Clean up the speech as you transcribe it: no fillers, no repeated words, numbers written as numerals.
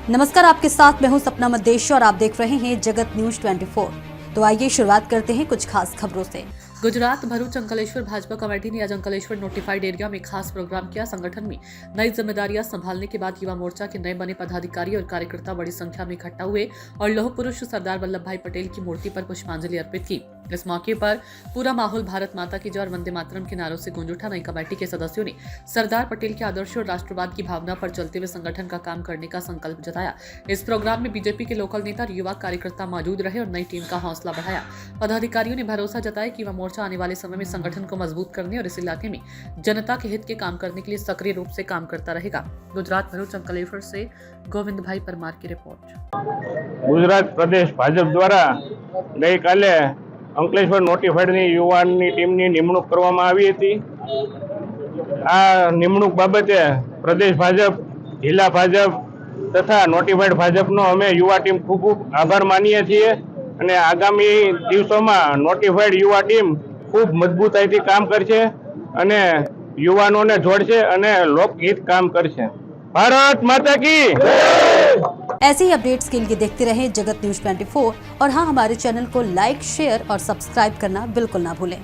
नमस्कार, आपके साथ मैं हूं सपना मदेश और आप देख रहे हैं जगत न्यूज 24। तो आइए शुरुआत करते हैं कुछ खास खबरों से। गुजरात भरूच अंकलेश्वर भाजपा कमेटी ने आज अंकलेश्वर नोटिफाइड एरिया में खास प्रोग्राम किया। संगठन में नई जिम्मेदारियां संभालने के बाद युवा मोर्चा के नए बने पदाधिकारी और कार्यकर्ता बड़ी संख्या में इकट्ठा हुए और लौह पुरुष सरदार वल्लभ भाई पटेल की मूर्ति पर पुष्पांजलि अर्पित की। इस मौके पर पूरा माहौल भारत माता की जय और वंदे मातरम के नारों से गूंज उठा। नई कमेटी के सदस्यों ने सरदार पटेल के आदर्श और राष्ट्रवाद की भावना पर चलते हुए संगठन का काम करने का संकल्प जताया। इस प्रोग्राम में बीजेपी के लोकल नेता और युवा कार्यकर्ता मौजूद रहे और नई टीम का हौसला बढ़ाया। पदाधिकारियों ने भरोसा जताया कि युवा मोर्चा आने वाले समय में संगठन को मजबूत करने और इस इलाके में जनता के हित के काम करने के लिए सक्रिय रूप से काम करता रहेगा। गुजरात भरूच अंकलेश्वर से गोविंद भाई परमार की रिपोर्ट। गुजरात प्रदेश भाजप द्वारा गई काले अंकलेश्वर नोटिफाइडनी युवाननी टीमनी निमणूक करवामां आवी हती। आ निमणूक बाबते प्रदेश भाजप, जिला भाजप तथा नोटिफाइड भाजपनो अमे युवा टीम खूब खूब आभार मानीए छीए અને આગામી દિવસોમાં નોટિફાઈડ યુવા ટીમ ખૂબ મજબૂતાઈથી કામ કરશે અને યુવાનોને જોડશે અને લોકહિત કામ કરશે। ભારત માતા की ऐसे ही अपडेट्स के लिए देखते रहें जगत न्यूज 24 और हाँ, हमारे चैनल को लाइक, शेयर और सब्सक्राइब करना बिल्कुल ना भूलें।